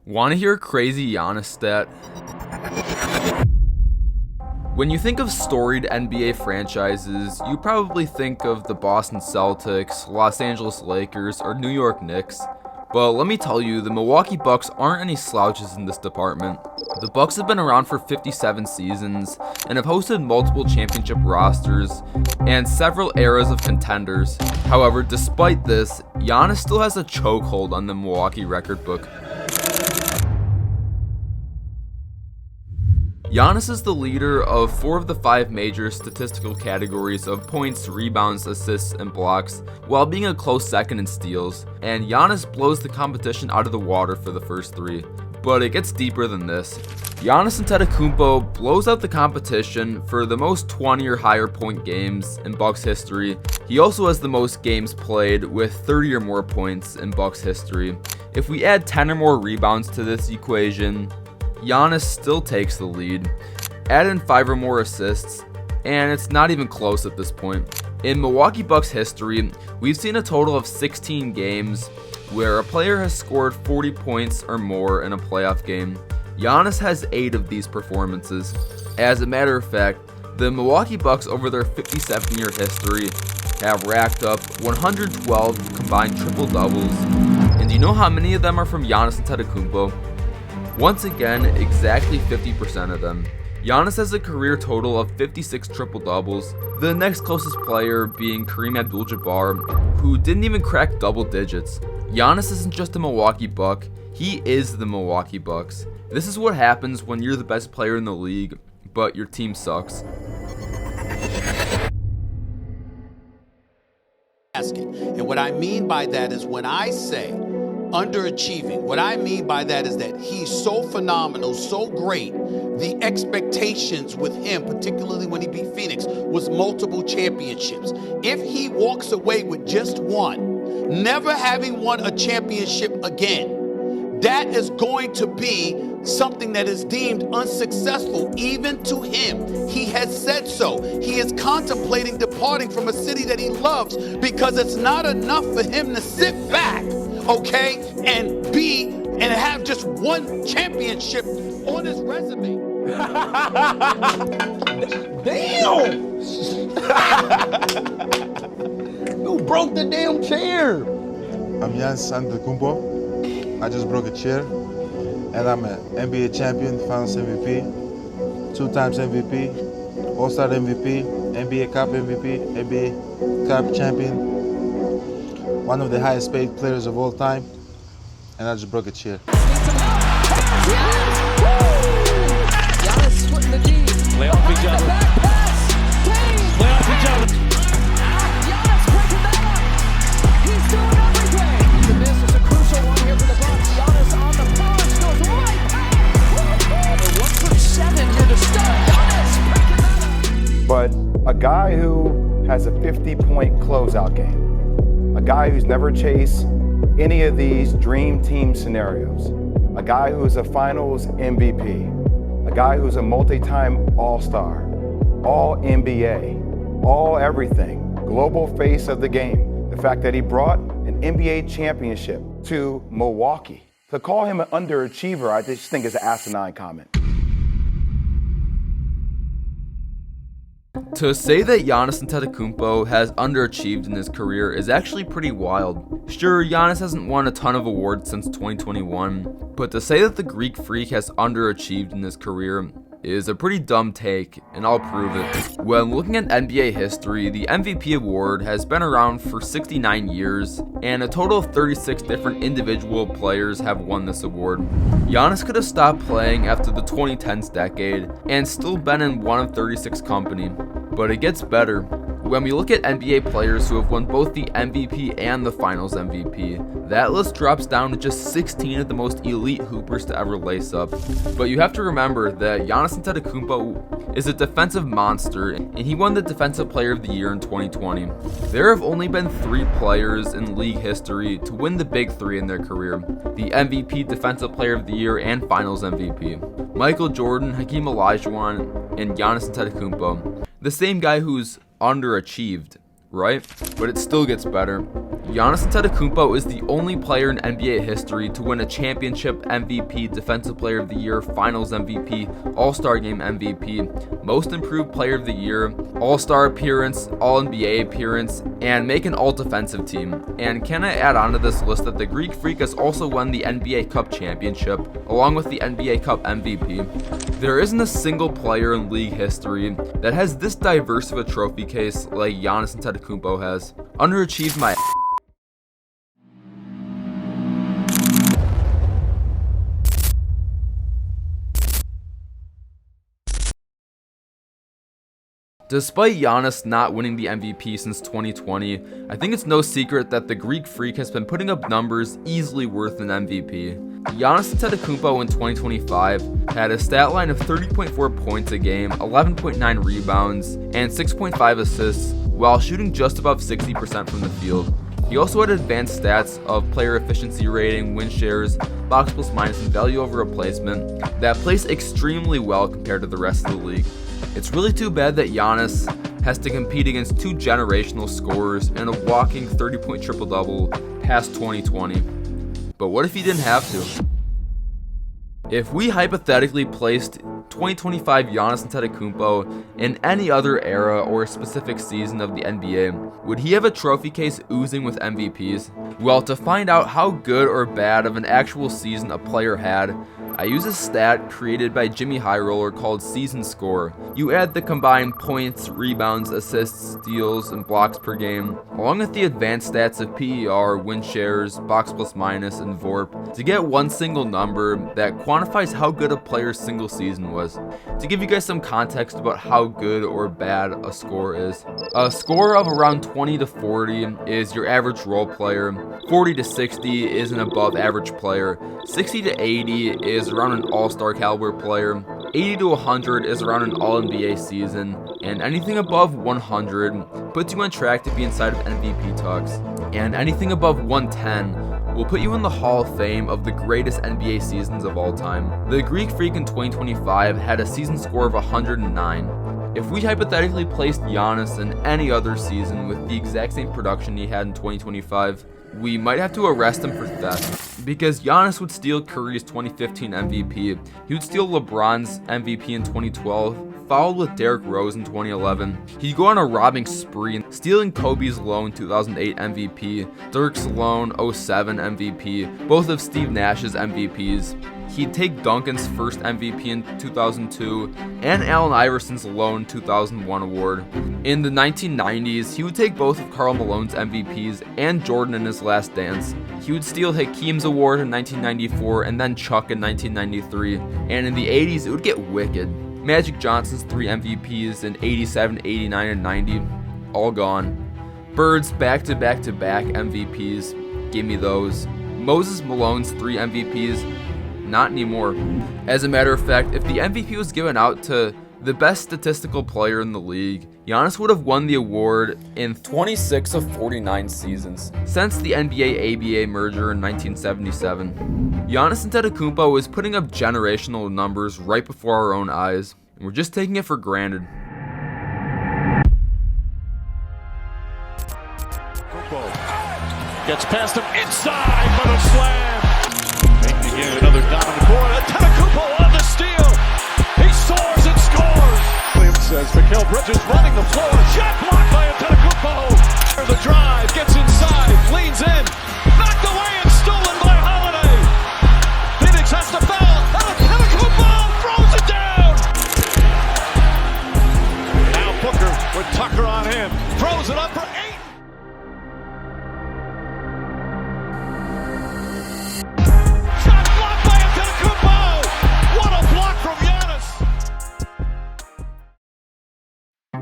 Want to hear a crazy Giannis stat? When you think of storied NBA franchises, you probably think of the Boston Celtics, Los Angeles Lakers, or New York Knicks. But let me tell you, the Milwaukee Bucks aren't any slouches in this department. The Bucks have been around for 57 seasons and have hosted multiple championship rosters and several eras of contenders. However, despite this, Giannis still has a chokehold on the Milwaukee record book. Giannis is the leader of 4 of the 5 major statistical categories of points, rebounds, assists, and blocks, while being a close second in steals, and Giannis blows the competition out of the water for the first 3. But it gets deeper than this. Giannis Antetokounmpo blows out the competition for the most 20 or higher point games in Bucks history. He also has the most games played with 30 or more points in Bucks history. If we add 10 or more rebounds to this equation, Giannis still takes the lead. Add in 5 or more assists, and it's not even close at this point. In Milwaukee Bucks history, we've seen a total of 16 games where a player has scored 40 points or more in a playoff game. Giannis has 8 of these performances. As a matter of fact, the Milwaukee Bucks over their 57-year history have racked up 112 combined triple-doubles. And do you know how many of them are from Giannis Antetokounmpo? Once again, exactly 50% of them. Giannis has a career total of 56 triple-doubles, the next closest player being Kareem Abdul-Jabbar, who didn't even crack double digits. Giannis isn't just a Milwaukee Buck, he is the Milwaukee Bucks. This is what happens when you're the best player in the league, but your team sucks. And what I mean by that is when I say underachieving, what I mean by that is that he's so phenomenal, so great. The expectations with him, particularly when he beat Phoenix, was multiple championships. If he walks away with just one, never having won a championship again, that is going to be something that is deemed unsuccessful even to him. He has said so. He is contemplating departing from a city that he loves because it's not enough for him to sit back, okay, and have just one championship on his resume. Damn! You broke the damn chair. I'm Giannis Underachieved. I just broke a chair, and I'm an NBA champion, Finals MVP, 2 times MVP, All-Star MVP, NBA Cup MVP, NBA Cup champion, one of the highest paid players of all time, and I just broke a chair. Giannis splitting the D. Play off each other. Play off each other. Giannis breaking that up. He's doing everything. This is a crucial one here for the Bucks. Giannis on the punch goes right past. 1 for 7 here to start. Giannis breaking that up. But a guy who has a 50-point closeout game, a guy who's never chased any of these dream team scenarios, a guy who's a finals MVP, a guy who's a multi-time all-star, all NBA, all everything, global face of the game. The fact that he brought an NBA championship to Milwaukee. To call him an underachiever, I just think is an asinine comment. To say that Giannis Antetokounmpo has underachieved in his career is actually pretty wild. Sure, Giannis hasn't won a ton of awards since 2021, but to say that the Greek Freak has underachieved in his career is a pretty dumb take, and I'll prove it. When looking at NBA history, the MVP award has been around for 69 years, and a total of 36 different individual players have won this award. Giannis could have stopped playing after the 2010s decade and still been in one of 36 company, but it gets better. When we look at NBA players who have won both the MVP and the Finals MVP, that list drops down to just 16 of the most elite hoopers to ever lace up. But you have to remember that Giannis Antetokounmpo is a defensive monster, and he won the Defensive Player of the Year in 2020. There have only been 3 players in league history to win the big 3 in their career: the MVP, Defensive Player of the Year, and Finals MVP. Michael Jordan, Hakeem Olajuwon, and Giannis Antetokounmpo. The same guy who's underachieved, right? But it still gets better. Giannis Antetokounmpo is the only player in NBA history to win a championship MVP, Defensive Player of the Year, Finals MVP, All-Star Game MVP, Most Improved Player of the Year, All-Star appearance, All-NBA appearance, and make an All-Defensive team. And can I add on to this list that the Greek Freak has also won the NBA Cup championship, along with the NBA Cup MVP. There isn't a single player in league history that has this diverse of a trophy case like Giannis Antetokounmpo has. Underachieved my Despite Giannis not winning the MVP since 2020, I think it's no secret that the Greek Freak has been putting up numbers easily worth an MVP. Giannis Antetokounmpo in 2025 had a stat line of 30.4 points a game, 11.9 rebounds, and 6.5 assists, while shooting just above 60% from the field. He also had advanced stats of player efficiency rating, win shares, box plus minus, and value over replacement that place extremely well compared to the rest of the league. It's really too bad that Giannis has to compete against two generational scorers and a walking 30-point triple-double past 2020. But what if he didn't have to? If we hypothetically placed 2025 Giannis Antetokounmpo in any other era or specific season of the NBA, would he have a trophy case oozing with MVPs? Well, to find out how good or bad of an actual season a player had, I use a stat created by Jimmy Highroller called Season Score. You add the combined points, rebounds, assists, steals, and blocks per game, along with the advanced stats of PER, win shares, box plus minus, and VORP, to get one single number that quantifies how good a player's single season was. To give you guys some context about how good or bad a score is. A score of around 20 to 40 is your average role player, 40 to 60 is an above average player, 60 to 80 is around an all-star caliber player, 80 to 100 is around an all-NBA season, and anything above 100 puts you on track to be inside of MVP talks, and anything above 110 will put you in the Hall of Fame of the greatest NBA seasons of all time. The Greek Freak in 2025 had a season score of 109. If we hypothetically placed Giannis in any other season with the exact same production he had in 2025, we might have to arrest him for theft, because Giannis would steal Curry's 2015 MVP, he would steal LeBron's MVP in 2012, followed with Derrick Rose in 2011. He'd go on a robbing spree, stealing Kobe's lone 2008 MVP, Dirk's lone 07 MVP, both of Steve Nash's MVPs. He'd take Duncan's first MVP in 2002 and Allen Iverson's lone 2001 award. In the 1990s, he would take both of Karl Malone's MVPs and Jordan in his last dance. He would steal Hakeem's award in 1994 and then Chuck in 1993. And in the 80s, it would get wicked. Magic Johnson's 3 MVPs in 87, 89, and 90, all gone. Bird's back-to-back-to-back MVPs, give me those. Moses Malone's 3 MVPs, not anymore. As a matter of fact, if the MVP was given out to the best statistical player in the league, Giannis would have won the award in 26 of 49 seasons since the NBA-ABA merger in 1977. Giannis Antetokounmpo is putting up generational numbers right before our own eyes, and we're just taking it for granted. Gets past him inside, but a slam. Making again another dominant board. Antetokounmpo on the steal. He soars and scores. Williams says Mikal Bridges running the floor. Shot blocked by Antetokounmpo. The drive gets inside, leans in, knocked away and stolen by Holiday. Phoenix has to foul. Antetokounmpo throws it down. Now Booker with Tucker on him, throws it up for 8.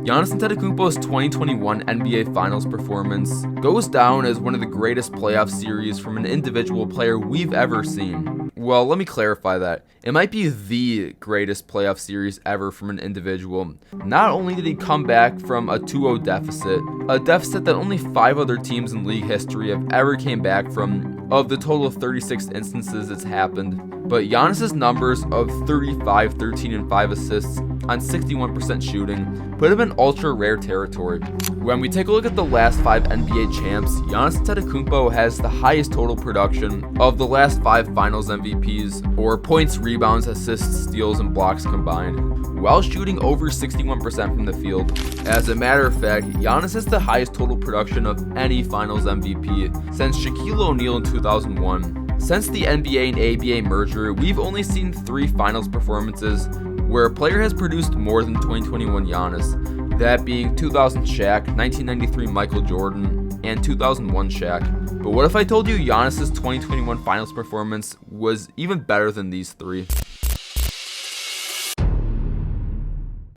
Giannis Antetokounmpo's 2021 NBA Finals performance goes down as one of the greatest playoff series from an individual player we've ever seen. Well, let me clarify that. It might be the greatest playoff series ever from an individual. Not only did he come back from a 2-0 deficit, a deficit that only 5 other teams in league history have ever came back from, of the total of 36 instances it's happened, but Giannis's numbers of 35, 13, and 5 assists on 61% shooting put him in ultra rare territory. When we take a look at the last 5 NBA champs, Giannis Antetokounmpo has the highest total production of the last 5 finals MVPs, or points, rebounds, assists, steals, and blocks combined, while shooting over 61% from the field. As a matter of fact, Giannis has the highest total production of any finals MVP since Shaquille O'Neal in 2001. Since the NBA and ABA merger, we've only seen 3 finals performances where a player has produced more than 2021 Giannis, that being 2000 Shaq, 1993 Michael Jordan, and 2001 Shaq. But what if I told you Giannis's 2021 finals performance was even better than these 3?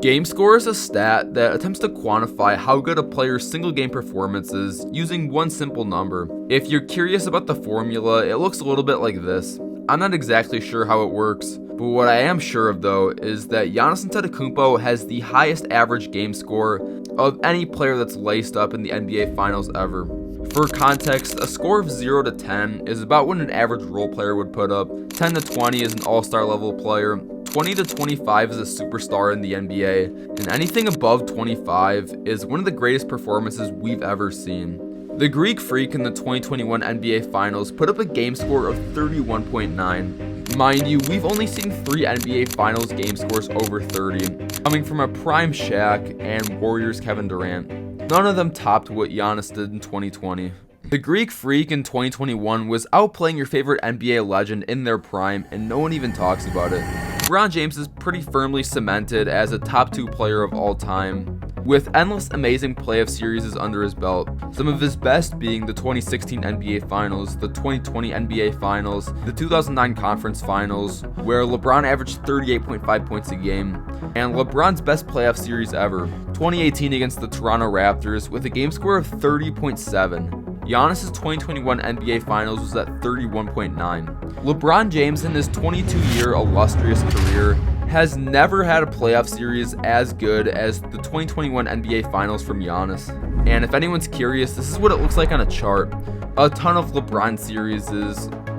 Game score is a stat that attempts to quantify how good a player's single game performance is using one simple number. If you're curious about the formula, it looks a little bit like this. I'm not exactly sure how it works, but what I am sure of though is that Giannis Antetokounmpo has the highest average game score of any player that's laced up in the NBA Finals ever. For context, a score of 0 to 10 is about what an average role player would put up, 10 to 20 is an all-star level player, 20 to 25 is a superstar in the NBA, and anything above 25 is one of the greatest performances we've ever seen. The Greek Freak in the 2021 NBA Finals put up a game score of 31.9. Mind you, we've only seen 3 NBA Finals game scores over 30, coming from a prime Shaq and Warriors Kevin Durant. None of them topped what Giannis did in 2020. The Greek Freak in 2021 was outplaying your favorite NBA legend in their prime, and no one even talks about it. LeBron James is pretty firmly cemented as a top 2 player of all time, with endless amazing playoff series under his belt, some of his best being the 2016 NBA Finals, the 2020 NBA Finals, the 2009 Conference Finals, where LeBron averaged 38.5 points a game, and LeBron's best playoff series ever, 2018 against the Toronto Raptors, with a game score of 30.7. Giannis' 2021 NBA Finals was at 31.9. LeBron James in his 22-year illustrious career has never had a playoff series as good as the 2021 NBA Finals from Giannis. And if anyone's curious, this is what it looks like on a chart. A ton of LeBron series,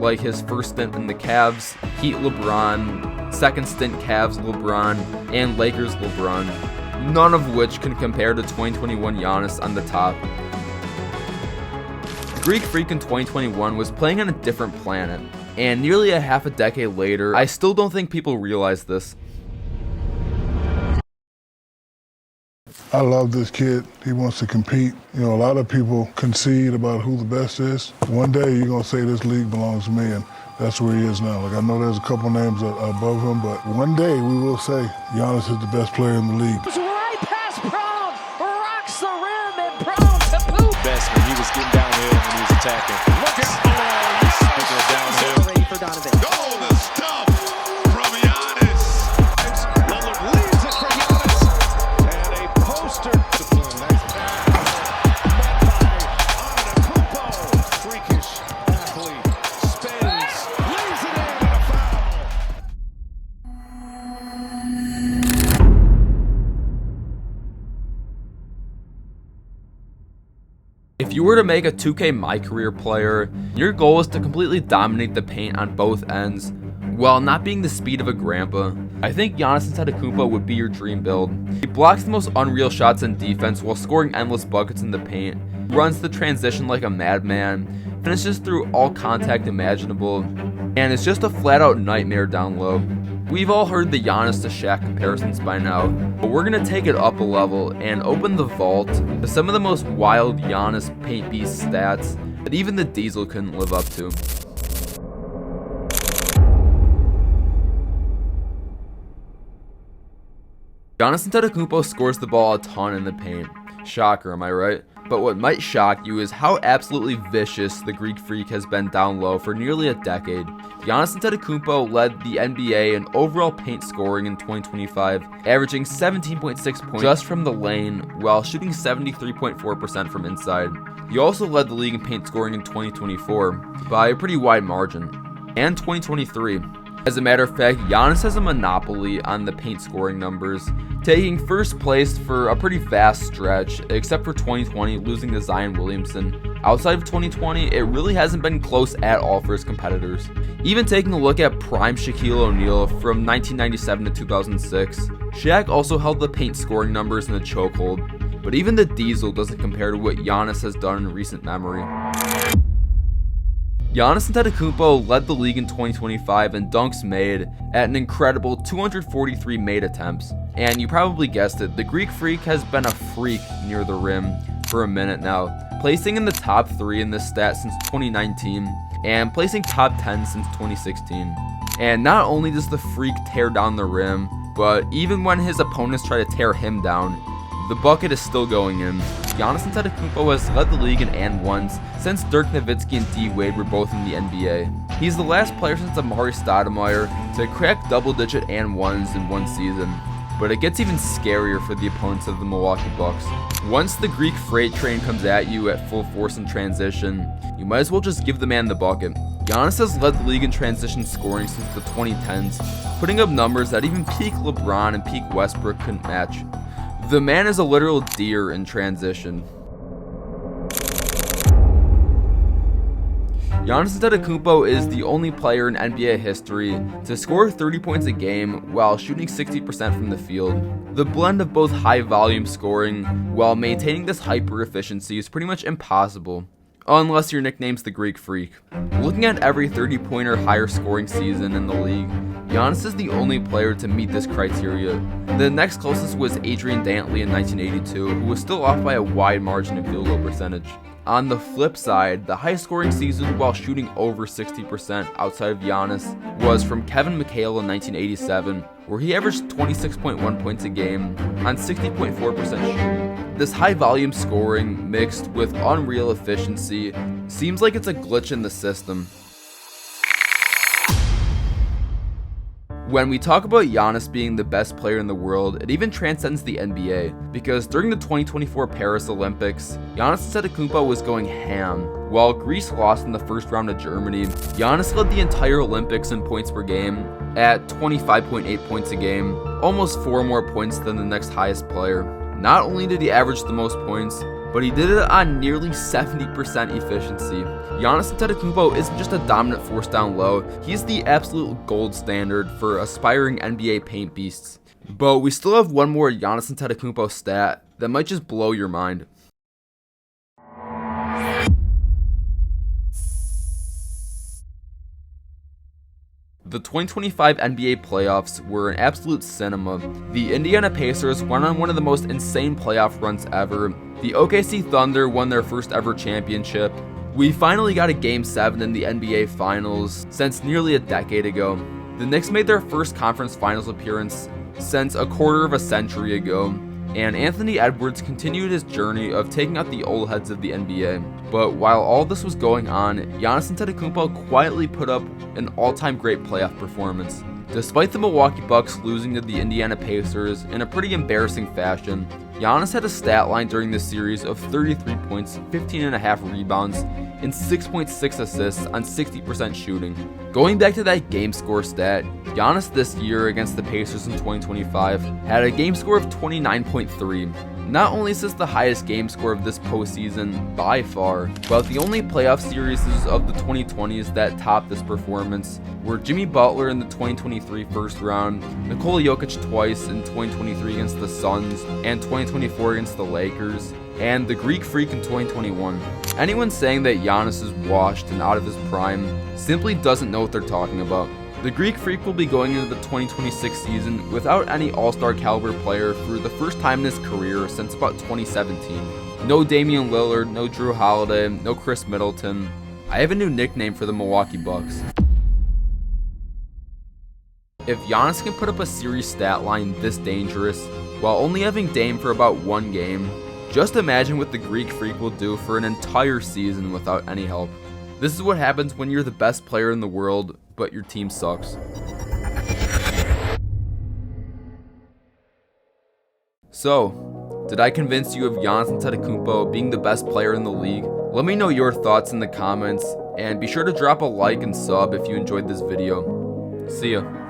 like his first stint in the Cavs, Heat LeBron, second stint Cavs LeBron, and Lakers LeBron, none of which can compare to 2021 Giannis on the top. The Greek Freak in 2021 was playing on a different planet, and nearly a half a decade later, I still don't think people realize this. I love this kid. He wants to compete. You know, a lot of people concede about who the best is. One day you're going to say this league belongs to me, and that's where he is now. Like, I know there's a couple names above him, but one day we will say Giannis is the best player in the league. Right past Brown, rocks the rim, and Brown to boot. Best when he was getting downhill when he was attacking. Look at downhill. Ready for Donovan. Oh, the stuff from Giannis. Lillard leaves it for Giannis. And a poster. Nice pass. Met by Antetokounmpo. Freakish athlete. Spins. Lays it in and a foul. If you were to make a 2K My Career player, your goal is to completely dominate the paint on both ends, while not being the speed of a grandpa. I think Giannis Antetokounmpo would be your dream build. He blocks the most unreal shots in defense while scoring endless buckets in the paint, runs the transition like a madman, finishes through all contact imaginable, and is just a flat-out nightmare down low. We've all heard the Giannis to Shaq comparisons by now, but we're going to take it up a level and open the vault to some of the most wild Giannis paint beast stats that even the Diesel couldn't live up to. Giannis Antetokounmpo scores the ball a ton in the paint. Shocker, am I right? But what might shock you is how absolutely vicious the Greek Freak has been down low for nearly a decade. Giannis Antetokounmpo led the NBA in overall paint scoring in 2025, averaging 17.6 points just from the lane while shooting 73.4% from inside. He also led the league in paint scoring in 2024 by a pretty wide margin, and 2023. As a matter of fact, Giannis has a monopoly on the paint scoring numbers, taking first place for a pretty vast stretch, except for 2020 losing to Zion Williamson, Outside of 2020, it really hasn't been close at all for his competitors. Even taking a look at prime Shaquille O'Neal from 1997 to 2006, Shaq also held the paint scoring numbers in a chokehold, but even the Diesel doesn't compare to what Giannis has done in recent memory. Giannis Antetokounmpo led the league in 2025 in dunks made at an incredible 243 made attempts. And you probably guessed it, the Greek Freak has been a freak near the rim for a minute now, placing in the top 3 in this stat since 2019 and placing top 10 since 2016. And not only does the Freak tear down the rim, but even when his opponents try to tear him down, the bucket is still going in. Giannis Antetokounmpo has led the league in and ones since Dirk Nowitzki and D Wade were both in the NBA. He's the last player since Amari Stoudemire to crack double-digit and ones in one season. But it gets even scarier for the opponents of the Milwaukee Bucks. Once the Greek freight train comes at you at full force in transition, you might as well just give the man the bucket. Giannis has led the league in transition scoring since the 2010s, putting up numbers that even peak LeBron and peak Westbrook couldn't match. The man is a literal deer in transition. Giannis Antetokounmpo is the only player in NBA history to score 30 points a game while shooting 60% from the field. The blend of both high volume scoring while maintaining this hyper efficiency is pretty much impossible, unless your nickname's the Greek Freak. Looking at every 30-point or higher scoring season in the league, Giannis is the only player to meet this criteria. The next closest was Adrian Dantley in 1982, who was still off by a wide margin in field goal percentage. On the flip side, the highest scoring season while shooting over 60% outside of Giannis was from Kevin McHale in 1987, where he averaged 26.1 points a game on 60.4% shooting. This high volume scoring mixed with unreal efficiency seems like it's a glitch in the system. When we talk about Giannis being the best player in the world, it even transcends the NBA, because during the 2024 Paris Olympics, Giannis Antetokounmpo was going ham. While Greece lost in the first round to Germany, Giannis led the entire Olympics in points per game at 25.8 points a game, almost 4 more points than the next highest player. Not only did he average the most points, but he did it on nearly 70% efficiency. Giannis Antetokounmpo isn't just a dominant force down low, he's the absolute gold standard for aspiring NBA paint beasts. But we still have one more Giannis Antetokounmpo stat that might just blow your mind. The 2025 NBA playoffs were an absolute cinema. The Indiana Pacers went on one of the most insane playoff runs ever. The OKC Thunder won their first ever championship. We finally got a Game 7 in the NBA Finals since nearly a decade ago. The Knicks made their first conference finals appearance since a quarter of a century ago. And Anthony Edwards continued his journey of taking out the old heads of the NBA. But while all this was going on, Giannis Antetokounmpo quietly put up an all-time great playoff performance. Despite the Milwaukee Bucks losing to the Indiana Pacers in a pretty embarrassing fashion, Giannis had a stat line during this series of 33 points, 15.5 rebounds, and 6.6 assists on 60% shooting. Going back to that game score stat, Giannis this year against the Pacers in 2025 had a game score of 29.3. Not only is this the highest game score of this postseason by far, but the only playoff series of the 2020s that topped this performance were Jimmy Butler in the 2023 first round, Nikola Jokic twice in 2023 against the Suns, and 2024 against the Lakers, and the Greek Freak in 2021. Anyone saying that Giannis is washed and out of his prime simply doesn't know what they're talking about. The Greek Freak will be going into the 2026 season without any all-star caliber player for the first time in his career since about 2017. No Damian Lillard, no Drew Holiday, no Chris Middleton. I have a new nickname for the Milwaukee Bucks. If Giannis can put up a series stat line this dangerous while only having Dame for about one game, just imagine what the Greek Freak will do for an entire season without any help. This is what happens when you're the best player in the world, but your team sucks. So, did I convince you of Giannis Antetokounmpo being the best player in the league? Let me know your thoughts in the comments, and be sure to drop a like and sub if you enjoyed this video. See ya.